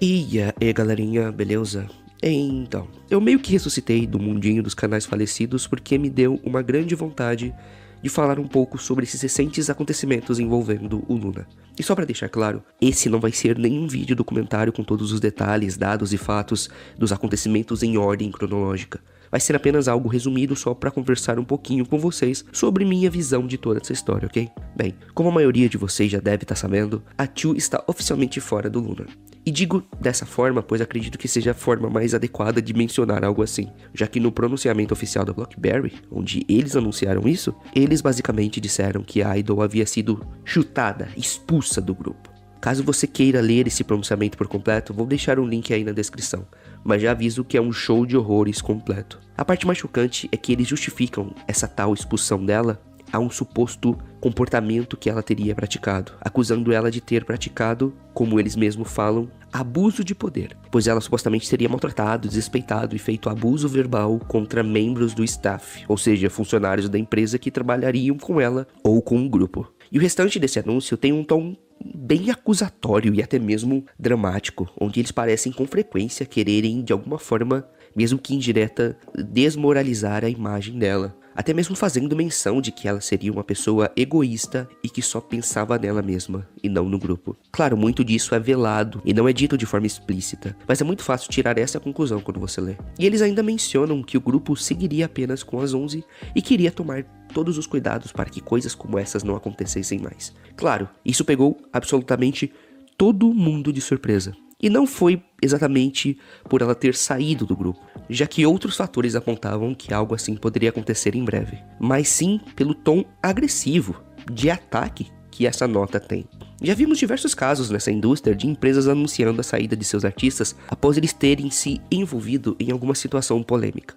E aí, galerinha, beleza? Então, eu meio que ressuscitei do mundinho dos canais falecidos porque me deu uma grande vontade de falar um pouco sobre esses recentes acontecimentos envolvendo o Luna. E só pra deixar claro, esse não vai ser nenhum vídeo documentário com todos os detalhes, dados e fatos dos acontecimentos em ordem cronológica. Vai ser apenas algo resumido só pra conversar um pouquinho com vocês sobre minha visão de toda essa história, ok? Bem, como a maioria de vocês já deve estar sabendo, a Chu está oficialmente fora do Luna. E digo dessa forma, pois acredito que seja a forma mais adequada de mencionar algo assim, já que no pronunciamento oficial da BlockBerry, onde eles anunciaram isso, eles basicamente disseram que a Idol havia sido chutada, expulsa do grupo. Caso você queira ler esse pronunciamento por completo, vou deixar um link aí na descrição, mas já aviso que é um show de horrores completo. A parte mais chocante é que eles justificam essa tal expulsão dela a um suposto comportamento que ela teria praticado, acusando ela de ter praticado, como eles mesmos falam, abuso de poder, pois ela supostamente teria maltratado, desrespeitado e feito abuso verbal contra membros do staff, ou seja, funcionários da empresa que trabalhariam com ela ou com o grupo. E o restante desse anúncio tem um tom bem acusatório e até mesmo dramático, onde eles parecem com frequência quererem, de alguma forma, mesmo que indireta, desmoralizar a imagem dela. Até mesmo fazendo menção de que ela seria uma pessoa egoísta e que só pensava nela mesma e não no grupo. Claro, muito disso é velado e não é dito de forma explícita, mas é muito fácil tirar essa conclusão quando você lê. E eles ainda mencionam que o grupo seguiria apenas com as 11 e queria tomar todos os cuidados para que coisas como essas não acontecessem mais. Claro, isso pegou absolutamente todo mundo de surpresa. E não foi exatamente por ela ter saído do grupo, já que outros fatores apontavam que algo assim poderia acontecer em breve, mas sim pelo tom agressivo de ataque que essa nota tem. Já vimos diversos casos nessa indústria de empresas anunciando a saída de seus artistas após eles terem se envolvido em alguma situação polêmica.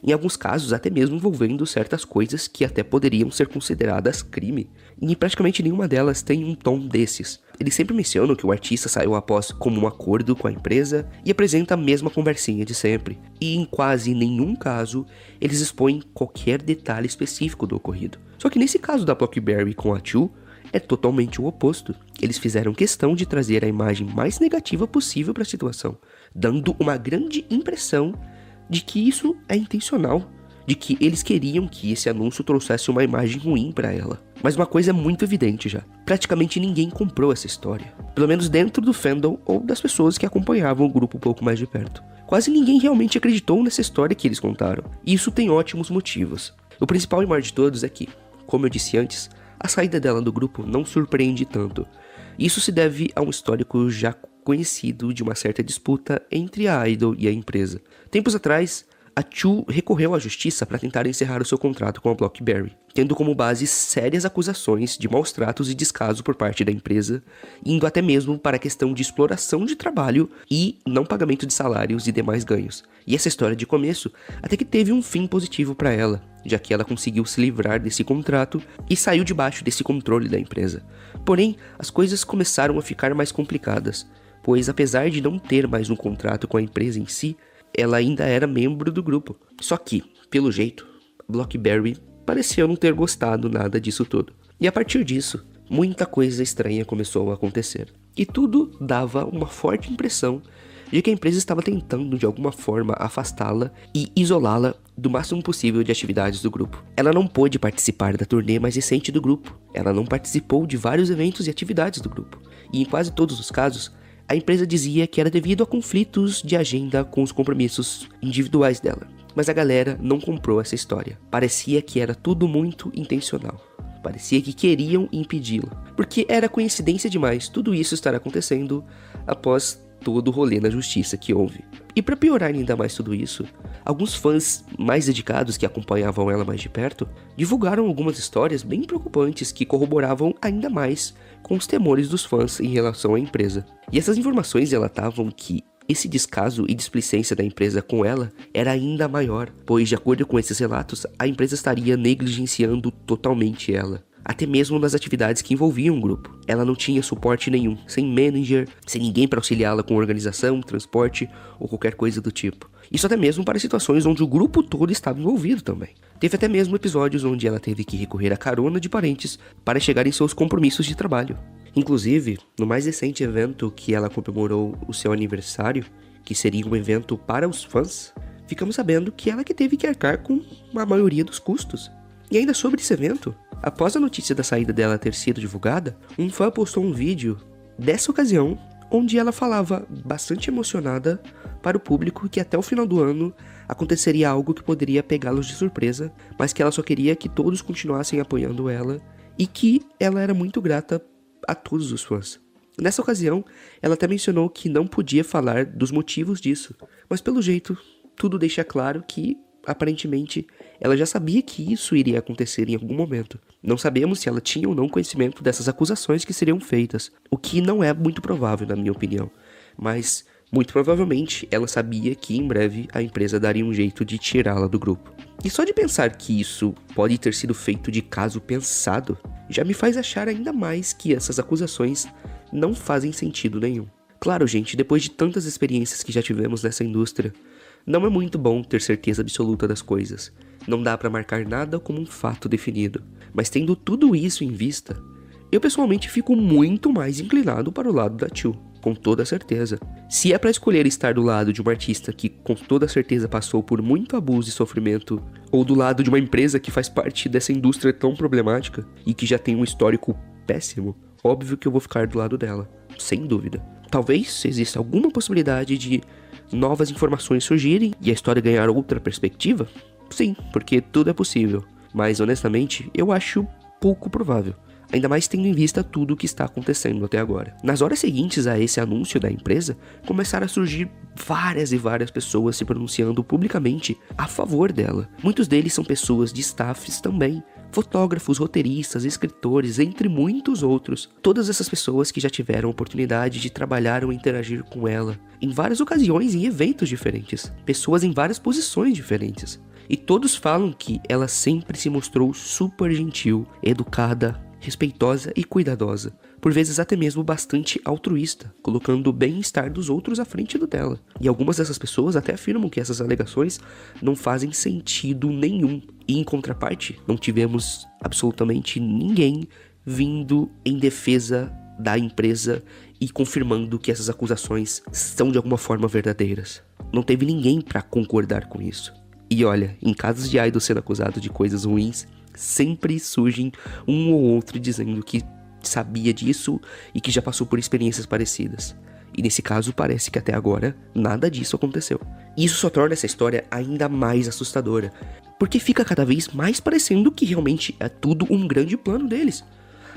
Em alguns casos, até mesmo envolvendo certas coisas que até poderiam ser consideradas crime. E praticamente nenhuma delas tem um tom desses. Eles sempre mencionam que o artista saiu após comum acordo com a empresa e apresenta a mesma conversinha de sempre. E em quase nenhum caso, eles expõem qualquer detalhe específico do ocorrido. Só que nesse caso da BlockBerry com a Chu, é totalmente o oposto. Eles fizeram questão de trazer a imagem mais negativa possível para a situação, dando uma grande impressão de que isso é intencional, de que eles queriam que esse anúncio trouxesse uma imagem ruim pra ela. Mas uma coisa é muito evidente já, praticamente ninguém comprou essa história, pelo menos dentro do fandom ou das pessoas que acompanhavam o grupo um pouco mais de perto. Quase ninguém realmente acreditou nessa história que eles contaram, e isso tem ótimos motivos. O principal e maior de todos é que, como eu disse antes, a saída dela do grupo não surpreende tanto. Isso se deve a um histórico já conhecido de uma certa disputa entre a Idol e a empresa. Tempos atrás, a Chu recorreu à justiça para tentar encerrar o seu contrato com a BlockBerry, tendo como base sérias acusações de maus tratos e descaso por parte da empresa, indo até mesmo para a questão de exploração de trabalho e não pagamento de salários e demais ganhos. E essa história de começo até que teve um fim positivo para ela, já que ela conseguiu se livrar desse contrato e saiu debaixo desse controle da empresa. Porém, as coisas começaram a ficar mais complicadas, pois apesar de não ter mais um contrato com a empresa em si, ela ainda era membro do grupo. Só que, pelo jeito, a BlockBerry parecia não ter gostado nada disso tudo. E a partir disso, muita coisa estranha começou a acontecer. E tudo dava uma forte impressão de que a empresa estava tentando de alguma forma afastá-la e isolá-la do máximo possível de atividades do grupo. Ela não pôde participar da turnê mais recente do grupo. Ela não participou de vários eventos e atividades do grupo. E em quase todos os casos, a empresa dizia que era devido a conflitos de agenda com os compromissos individuais dela. Mas a galera não comprou essa história. Parecia que era tudo muito intencional. Parecia que queriam impedi-la. Porque era coincidência demais tudo isso estar acontecendo após todo o rolê na justiça que houve. E para piorar ainda mais tudo isso, alguns fãs mais dedicados que acompanhavam ela mais de perto divulgaram algumas histórias bem preocupantes que corroboravam ainda mais com os temores dos fãs em relação à empresa. E essas informações relatavam que esse descaso e displicência da empresa com ela era ainda maior, pois de acordo com esses relatos, a empresa estaria negligenciando totalmente ela. Até mesmo nas atividades que envolviam o grupo. Ela não tinha suporte nenhum, sem manager, sem ninguém para auxiliá-la com organização, transporte ou qualquer coisa do tipo. Isso até mesmo para situações onde o grupo todo estava envolvido também. Teve até mesmo episódios onde ela teve que recorrer à carona de parentes para chegar em seus compromissos de trabalho. Inclusive, no mais recente evento que ela comemorou o seu aniversário, que seria um evento para os fãs, ficamos sabendo que ela que teve que arcar com a maioria dos custos. E ainda sobre esse evento, após a notícia da saída dela ter sido divulgada, um fã postou um vídeo dessa ocasião, onde ela falava bastante emocionada para o público que até o final do ano aconteceria algo que poderia pegá-los de surpresa, mas que ela só queria que todos continuassem apoiando ela e que ela era muito grata a todos os fãs. Nessa ocasião, ela até mencionou que não podia falar dos motivos disso, mas pelo jeito, tudo deixa claro que, aparentemente, ela já sabia que isso iria acontecer em algum momento. Não sabemos se ela tinha ou não conhecimento dessas acusações que seriam feitas, o que não é muito provável, na minha opinião. Mas, muito provavelmente, ela sabia que em breve a empresa daria um jeito de tirá-la do grupo. E só de pensar que isso pode ter sido feito de caso pensado, já me faz achar ainda mais que essas acusações não fazem sentido nenhum. Claro, gente, depois de tantas experiências que já tivemos nessa indústria, não é muito bom ter certeza absoluta das coisas. Não dá pra marcar nada como um fato definido. Mas tendo tudo isso em vista, eu pessoalmente fico muito mais inclinado para o lado da Chu, com toda certeza. Se é pra escolher estar do lado de uma artista que com toda certeza passou por muito abuso e sofrimento, ou do lado de uma empresa que faz parte dessa indústria tão problemática e que já tem um histórico péssimo, óbvio que eu vou ficar do lado dela, sem dúvida. Talvez exista alguma possibilidade de novas informações surgirem e a história ganhar outra perspectiva? Sim, porque tudo é possível, mas honestamente eu acho pouco provável, ainda mais tendo em vista tudo o que está acontecendo até agora. Nas horas seguintes a esse anúncio da empresa, começaram a surgir várias e várias pessoas se pronunciando publicamente a favor dela. Muitos deles são pessoas de staffs também, fotógrafos, roteiristas, escritores, entre muitos outros. Todas essas pessoas que já tiveram a oportunidade de trabalhar ou interagir com ela em várias ocasiões em eventos diferentes, pessoas em várias posições diferentes. E todos falam que ela sempre se mostrou super gentil, educada, respeitosa e cuidadosa, por vezes até mesmo bastante altruísta, colocando o bem-estar dos outros à frente do dela. E algumas dessas pessoas até afirmam que essas alegações não fazem sentido nenhum. E em contraparte, não tivemos absolutamente ninguém vindo em defesa da empresa e confirmando que essas acusações são de alguma forma verdadeiras. Não teve ninguém para concordar com isso. E olha, em casos de idol sendo acusado de coisas ruins, sempre surgem um ou outro dizendo que sabia disso e que já passou por experiências parecidas. E nesse caso parece que até agora nada disso aconteceu. E isso só torna essa história ainda mais assustadora, porque fica cada vez mais parecendo que realmente é tudo um grande plano deles.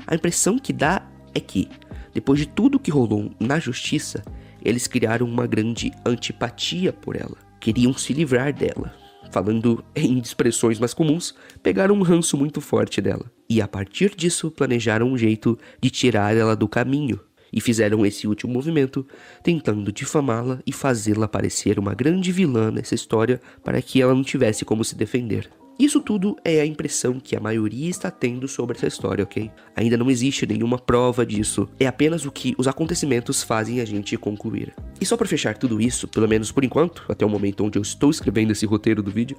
A impressão que dá é que, depois de tudo que rolou na justiça, eles criaram uma grande antipatia por ela. Queriam se livrar dela. Falando em expressões mais comuns, pegaram um ranço muito forte dela. E a partir disso, planejaram um jeito de tirar ela do caminho. E fizeram esse último movimento, tentando difamá-la e fazê-la parecer uma grande vilã nessa história para que ela não tivesse como se defender. Isso tudo é a impressão que a maioria está tendo sobre essa história, ok? Ainda não existe nenhuma prova disso, é apenas o que os acontecimentos fazem a gente concluir. E só para fechar tudo isso, pelo menos por enquanto, até o momento onde eu estou escrevendo esse roteiro do vídeo,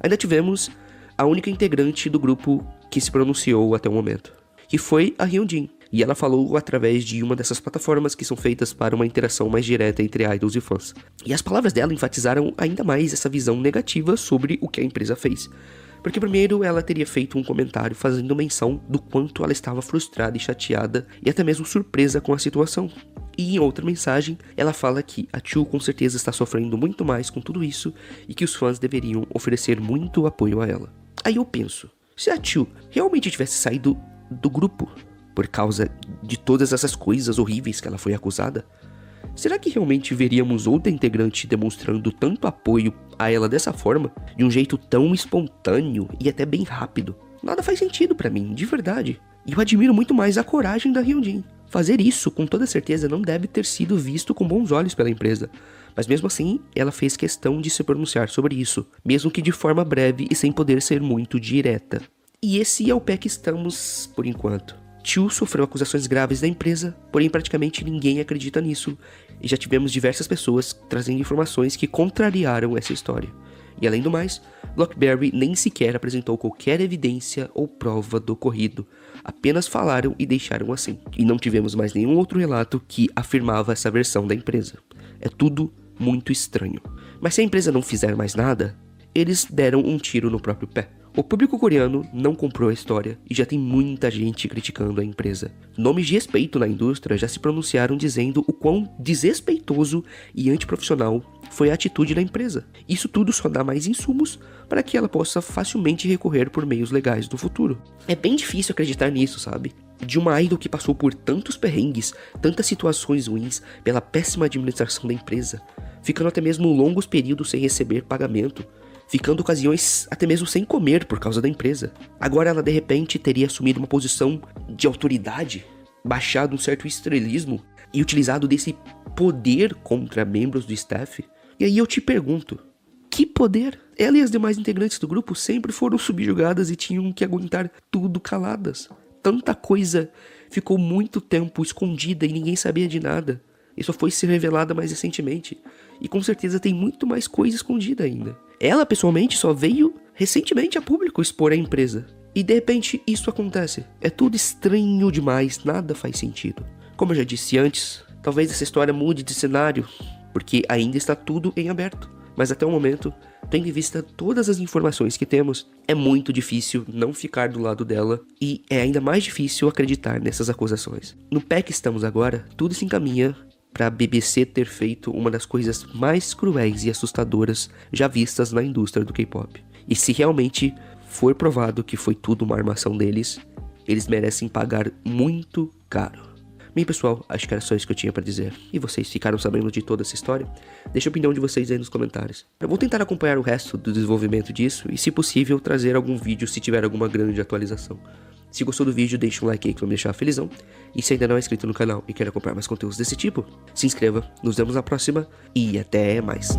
ainda tivemos a única integrante do grupo que se pronunciou até o momento, que foi a Hyunjin. E ela falou através de uma dessas plataformas que são feitas para uma interação mais direta entre idols e fãs. E as palavras dela enfatizaram ainda mais essa visão negativa sobre o que a empresa fez. Porque primeiro ela teria feito um comentário fazendo menção do quanto ela estava frustrada e chateada e até mesmo surpresa com a situação. E em outra mensagem, ela fala que a Chu com certeza está sofrendo muito mais com tudo isso e que os fãs deveriam oferecer muito apoio a ela. Aí eu penso, se a Chu realmente tivesse saído do grupo por causa de todas essas coisas horríveis que ela foi acusada, será que realmente veríamos outra integrante demonstrando tanto apoio a ela dessa forma, de um jeito tão espontâneo e até bem rápido? Nada faz sentido pra mim, de verdade. E eu admiro muito mais a coragem da Hyunjin. Fazer isso, com toda certeza, não deve ter sido visto com bons olhos pela empresa. Mas mesmo assim, ela fez questão de se pronunciar sobre isso, mesmo que de forma breve e sem poder ser muito direta. E esse é o pé que estamos por enquanto. Chu sofreu acusações graves da empresa, porém praticamente ninguém acredita nisso, e já tivemos diversas pessoas trazendo informações que contrariaram essa história. E além do mais, BlackBerry nem sequer apresentou qualquer evidência ou prova do ocorrido, apenas falaram e deixaram assim. E não tivemos mais nenhum outro relato que afirmava essa versão da empresa. É tudo muito estranho. Mas se a empresa não fizer mais nada, eles deram um tiro no próprio pé. O público coreano não comprou a história e já tem muita gente criticando a empresa. Nomes de respeito na indústria já se pronunciaram dizendo o quão desrespeitoso e antiprofissional foi a atitude da empresa. Isso tudo só dá mais insumos para que ela possa facilmente recorrer por meios legais no futuro. É bem difícil acreditar nisso, sabe? De uma idol que passou por tantos perrengues, tantas situações ruins pela péssima administração da empresa, ficando até mesmo longos períodos sem receber pagamento, ficando ocasiões até mesmo sem comer por causa da empresa. Agora ela de repente teria assumido uma posição de autoridade, baixado um certo estrelismo e utilizado desse poder contra membros do staff. E aí eu te pergunto, que poder? Ela e as demais integrantes do grupo sempre foram subjugadas e tinham que aguentar tudo caladas. Tanta coisa ficou muito tempo escondida e ninguém sabia de nada. E só foi ser revelada mais recentemente. E com certeza tem muito mais coisa escondida ainda. Ela, pessoalmente, só veio recentemente a público expor a empresa. E de repente isso acontece. É tudo estranho demais, nada faz sentido. Como eu já disse antes, talvez essa história mude de cenário, porque ainda está tudo em aberto. Mas até o momento, tendo em vista todas as informações que temos, é muito difícil não ficar do lado dela e é ainda mais difícil acreditar nessas acusações. No pé que estamos agora, tudo se encaminha para a BBC ter feito uma das coisas mais cruéis e assustadoras já vistas na indústria do K-pop. E se realmente for provado que foi tudo uma armação deles, eles merecem pagar muito caro. Bem, pessoal, acho que era só isso que eu tinha pra dizer. E vocês ficaram sabendo de toda essa história? Deixa a opinião de vocês aí nos comentários. Eu vou tentar acompanhar o resto do desenvolvimento disso e, se possível, trazer algum vídeo se tiver alguma grande atualização. Se gostou do vídeo, deixa um like aí que vai me deixar felizão. E se ainda não é inscrito no canal e quer acompanhar mais conteúdos desse tipo, se inscreva. Nos vemos na próxima e até mais.